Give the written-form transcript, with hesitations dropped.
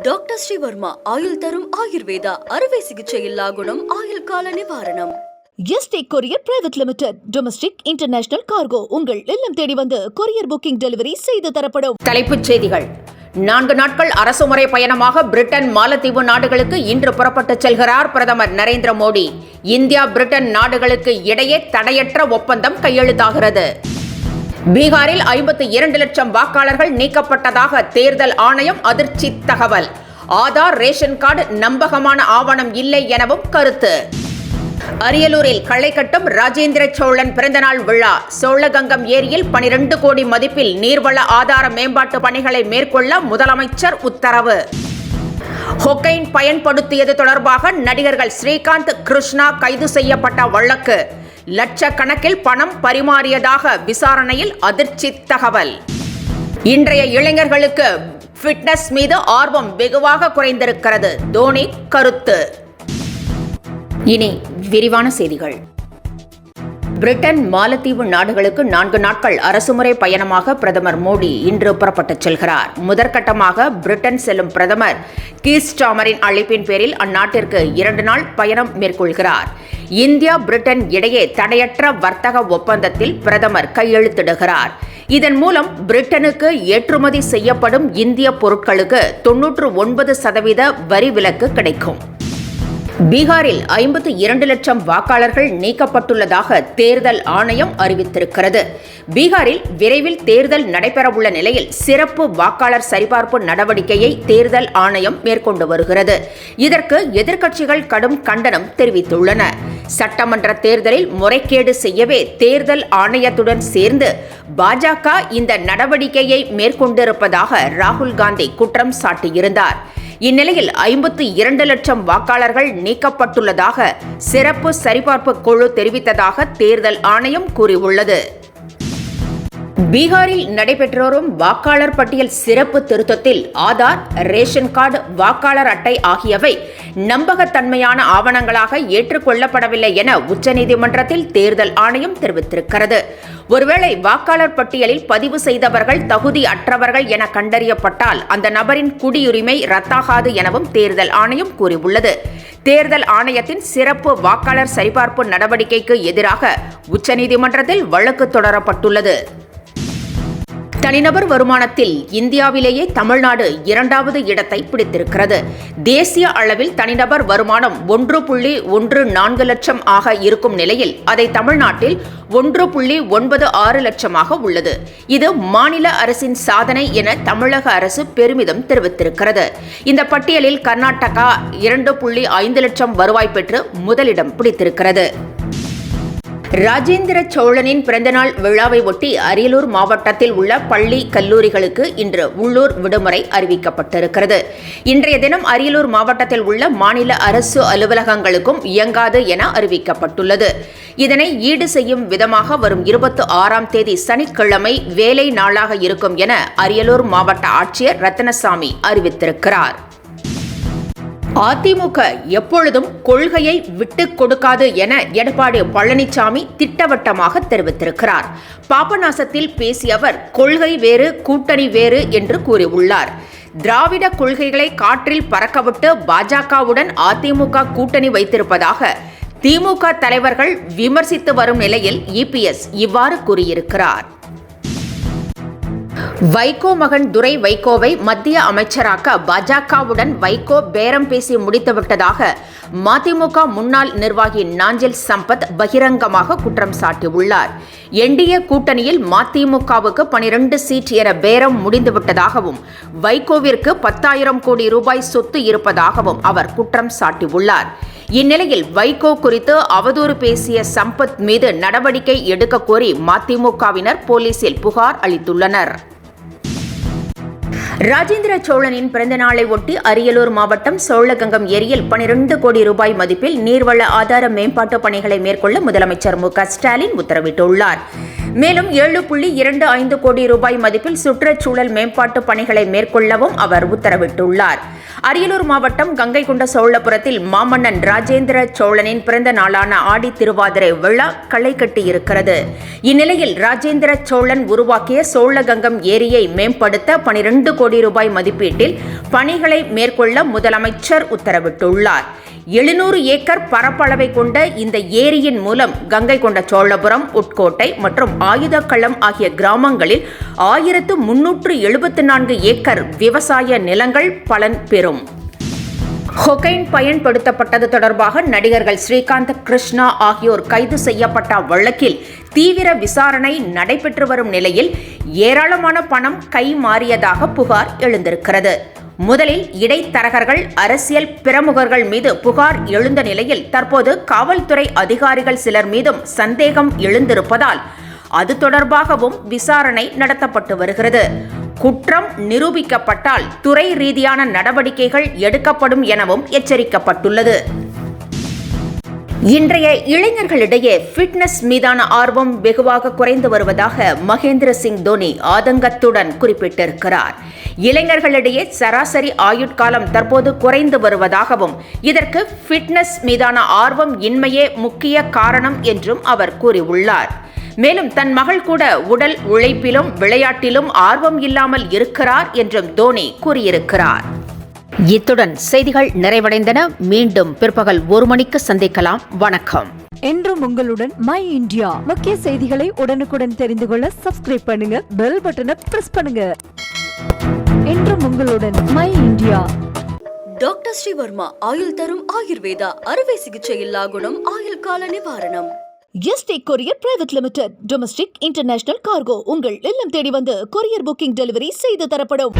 Doctor Sreevarma ஆயுள் தரும் ஆயுர்வேதா அறுவை சிகிச்சை இல்லா குணம் ஆயுள் கால நிவாரணம். Yesterday courier private limited. Domestic international cargo உங்கள் இல்லம் தேடி வந்து கொரியர் புக்கிங் டெலிவரி செய்து தரப்படும். தலைப்புச் செய்திகள். 4 நாட்கள் அரசுமுறை பயணமாக பிரிட்டன் மாலத்தீவு நாடுகளுக்கு இன்று புறப்பட்டுச் செல்கிறார் பிரதமர் நரேந்திர மோடி. இந்தியா பிரிட்டன் நாடுகளுக்கு இடையே தடையற்ற ஒப்பந்தம் கையெழுத்தாகிறது. பீகாரில் 52 லட்சம் வாக்காளர்கள் நீக்கப்பட்டதாக தேர்தல் ஆணையம் அதிர்ச்சி தகவல். ஆதார், ரேஷன் கார்டு நம்பகமான ஆவணம் இல்லை எனவும் கருத்து. அரியலூரில் களை கட்டும் ராஜேந்திர சோழன் பிறந்தநாள் விழா. சோழகங்கம் ஏரியில் 12 கோடி மதிப்பில் நீர்வள ஆதார மேம்பாட்டு பணிகளை மேற்கொள்ள முதலமைச்சர் உத்தரவு. கொக்கைன் பயன்படுத்தியது தொடர்பாக நடிகர்கள் ஸ்ரீகாந்த், கிருஷ்ணா கைது செய்யப்பட்ட வழக்கு. லட்சக்கணக்கில் பணம் பரிமாறியதாக விசாரணையில் அதிர்ச்சி தகவல். இன்றைய இளைஞர்களுக்கு ஃபிட்னஸ் மீது ஆர்வம் வெகுவாக குறைந்திருக்கிறது, தோனி கருத்து. இனி விரிவான செய்திகள். பிரிட்டன், மாலத்தீவு நாடுகளுக்கு 4 நாட்கள் அரசுமுறை பயணமாக பிரதமர் மோடி இன்று புறப்பட்டுச் செல்கிறார். முதற்கட்டமாக பிரிட்டன் செல்லும் பிரதமர் கீர் ஸ்டார்மரின் அழைப்பின் பேரில் அந்நாட்டிற்கு 2 நாள் பயணம் மேற்கொள்கிறார். இந்தியா பிரிட்டன் இடையே தடையற்ற வர்த்தக ஒப்பந்தத்தில் பிரதமர் கையெழுத்திடுகிறார். இதன் மூலம் பிரிட்டனுக்கு ஏற்றுமதி செய்யப்படும் இந்திய பொருட்களுக்கு 99% வரி விலக்கு கிடைக்கும். பீகாரில் 52 லட்சம் வாக்காளர்கள் நீக்கப்பட்டுள்ளதாக தேர்தல் ஆணையம் அறிவித்திருக்கிறது. பீகாரில் விரைவில் தேர்தல் நடைபெறவுள்ள நிலையில் சிறப்பு வாக்காளர் சரிபார்ப்பு நடவடிக்கையை தேர்தல் ஆணையம் மேற்கொண்டு வருகிறது. இதற்கு எதிர்க்கட்சிகள் கடும் கண்டனம் தெரிவித்துள்ளன. சட்டமன்ற தேர்தலில் முறைகேடு செய்யவே தேர்தல் ஆணையத்துடன் சேர்ந்து பாஜக இந்த நடவடிக்கையை மேற்கொண்டிருப்பதாக ராகுல் காந்தி குற்றம் சாட்டியிருந்தார். இந்நிலையில் 52 லட்சம் வாக்காளர்கள் நீக்கப்பட்டுள்ளதாக சிறப்பு சரிபார்ப்பு குழு தெரிவித்ததாக தேர்தல் ஆணையம் கூறியுள்ளது. பீகாரில் நடைபெற்று வரும் வாக்காளர் பட்டியல் சிறப்பு திருத்தத்தில் ஆதார், ரேஷன் கார்டு, வாக்காளர் அட்டை ஆகியவை நம்பகத்தன்மையான ஆவணங்களாக ஏற்றுக்கொள்ளப்படவில்லை என உச்சநீதிமன்றத்தில் தேர்தல் ஆணையம் தெரிவித்திருக்கிறது. ஒருவேளை வாக்காளர் பட்டியலில் பதிவு செய்தவர்கள் தகுதி அற்றவர்கள் என கண்டறியப்பட்டால் அந்த நபரின் குடியுரிமை ரத்தாகாது எனவும் தேர்தல் ஆணையம் கூறியுள்ளது. தேர்தல் ஆணையத்தின் சிறப்பு வாக்காளர் சரிபார்ப்பு நடவடிக்கைக்கு எதிராக உச்சநீதிமன்றத்தில் வழக்கு தொடரப்பட்டுள்ளது. தனிநபர் வருமானத்தில் இந்தியாவிலேயே தமிழ்நாடு 2வது இடத்தை பிடித்திருக்கிறது. தேசிய அளவில் தனிநபர் வருமானம் 1.14 லட்சம் ஆக இருக்கும் நிலையில் அதை தமிழ்நாட்டில் 1.96 லட்சமாக உள்ளது. இது மாநில அரசின் சாதனை என தமிழக அரசு பெருமிதம் தெரிவித்திருக்கிறது. இந்த பட்டியலில் கர்நாடகா 2.5 லட்சம் வருவாய் பெற்று முதலிடம் பிடித்திருக்கிறது. ராஜேந்திர சோழனின் பிறந்தநாள் விழாவை ஒட்டி அரியலூர் மாவட்டத்தில் உள்ள பள்ளி, கல்லூரிகளுக்கு இன்று உள்ளூர் விடுமுறை அறிவிக்கப்பட்டிருக்கிறது. இன்றைய தினம் அரியலூர் மாவட்டத்தில் உள்ள மாநில அரசு அலுவலகங்களுக்கும் இயங்காது என அறிவிக்கப்பட்டுள்ளது. இதனை ஈடு செய்யும் விதமாக வரும் 26ஆம் தேதி சனிக்கிழமை வேலை நாளாக இருக்கும் என அரியலூர் மாவட்ட ஆட்சியர் ரத்னசாமி அறிவித்திருக்கிறார். அதிமுக எப்பொழுதும் கொள்கையை விட்டுக் கொடுக்காது என எடப்பாடி பழனிசாமி திட்டவட்டமாக தெரிவித்திருக்கிறார். பாபநாசத்தில் பேசிய அவர் கொள்கை வேறு, கூட்டணி வேறு என்று கூறியுள்ளார். திராவிட கொள்கைகளை காற்றில் பறக்கவிட்டு பாஜகவுடன் அதிமுக கூட்டணி வைத்திருப்பதாக திமுக தலைவர்கள் விமர்சித்து வரும் நிலையில் இபிஎஸ் இவ்வாறு கூறியிருக்கிறார். வைகோ மகன் துரை வைகோவை மத்திய அமைச்சராக்க பாஜகவுடன் வைகோ பேரம் பேசி முடித்துவிட்டதாக மதிமுக முன்னாள் நிர்வாகி நாஞ்சில் சம்பத் பகிரங்கமாக குற்றம் சாட்டியுள்ளார். என்டிஏ கூட்டணியில் மதிமுகவுக்கு 12 சீட் என பேரம் முடிந்துவிட்டதாகவும் வைகோவிற்கு 10,000 கோடி ரூபாய் சொத்து இருப்பதாகவும் அவர் குற்றம் சாட்டியுள்ளார். இந்நிலையில் வைகோ குறித்து அவதூறு பேசிய சம்பத் மீது நடவடிக்கை எடுக்க கோரி மதிமுகவினர் போலீசில் புகார் அளித்துள்ளனர். ராஜேந்திர சோழனின் பிறந்த நாளை ஒட்டி அரியலூர் மாவட்டம் சோழகங்கம் ஏரியில் 12 கோடி ரூபாய் மதிப்பில் நீர்வள ஆதார மேம்பாட்டு பணிகளை மேற்கொள்ள முதலமைச்சர் மு.க. ஸ்டாலின் உத்தரவிட்டுள்ளார். மேலும் 7.25 கோடி ரூபாய் மதிப்பில் சுற்றுச்சூழல் மேம்பாட்டு பணிகளை மேற்கொள்ளவும் அவர் உத்தரவிட்டுள்ளார். அரியலூர் மாவட்டம் கங்கைகொண்ட சோழபுரத்தில் மாமன்னன் ராஜேந்திர சோழனின் பிறந்த நாளான ஆடி திருவாதிரை விழா களை கட்டியிருக்கிறது. இந்நிலையில் ராஜேந்திர சோழன் உருவாக்கிய சோழகங்கம் ஏரியை மேம்படுத்த 12 கோடி ரூபாய் மதிப்பீட்டில் பணிகளை மேற்கொள்ள முதலமைச்சர் உத்தரவிட்டுள்ளார். 700 ஏக்கர் பரப்பளவை கொண்ட இந்த ஏரியின் மூலம் கங்கைகொண்ட சோழபுரம், உட்கோட்டை மற்றும் ஆயுதக்களம் ஆகிய கிராமங்களில் 1374 ஏக்கர் விவசாய நிலங்கள் பலன் பெறும். கொகைன் பயன்படுத்தப்பட்டது தொடர்பாக நடிகர்கள் ஸ்ரீகாந்த், கிருஷ்ணா ஆகியோர் கைது செய்யப்பட்ட வழக்கில் தீவிர விசாரணை நடைபெற்று வரும் நிலையில் ஏராளமான பணம் கைமாறியதாக புகார் எழுந்திருக்கிறது. முதலில் இடைத்தரகர்கள், அரசியல் பிரமுகர்கள் மீது புகார் எழுந்த நிலையில் தற்போது காவல்துறை அதிகாரிகள் சிலர் மீதும் சந்தேகம் எழுந்திருப்பதால் அது தொடர்பாகவும் விசாரணை நடத்தப்பட்டு வருகிறது. குற்றம் நிரூபிக்கப்பட்டால் துறை ரீதியான நடவடிக்கைகள் எடுக்கப்படும் எனவும் எச்சரிக்கப்பட்டுள்ளது. இன்றைய இளைஞர்களிடையே ஃபிட்னஸ் மீதான ஆர்வம் வெகுவாக குறைந்து வருவதாக மகேந்திர சிங் தோனி ஆதங்கத்துடன் குறிப்பிட்டிருக்கிறார். இளைஞர்களிடையே சராசரி ஆயுட்காலம் தற்போது குறைந்து வருவதாகவும் இதற்கு ஃபிட்னஸ் மீதான ஆர்வம் இன்மையே முக்கிய காரணம் என்றும் அவர் கூறியுள்ளார். மேலும் தன் மகள் கூட உடல் உழைப்பிலும் விளையாட்டிலும் ஆர்வம் இல்லாமல் இருக்கிறார் என்றும் தோனி கூறியிருக்கிறார். இத்துடன் செய்திகள் நிறைவடைந்தன. மீண்டும் பிற்பகல் 1 மணிக்கு சந்திக்கலாம். வணக்கம். என்றும் உங்களுடன் மை இந்தியா. முக்கிய செய்திகளை உடனுக்குடன் தெரிந்து கொள்ள சப்ஸ்கிரைப் பண்ணுங்க, பெல் பட்டனை பிரஸ் பண்ணுங்க. என்றும் உங்களுடன் மை இந்தியா. டாக்டர் ஸ்ரீவர்மா ஆயுள் தரும் ஆயுர்வேதா அறுவை சிகிச்சை இல்லா குணம் ஆயுள் கால நிவாரணம். Yesterday courier private limited domestic international cargo உங்கள் இல்லம் தேடி வந்து கொரியர் புக்கிங் டெலிவரி செய்து தரப்படும்.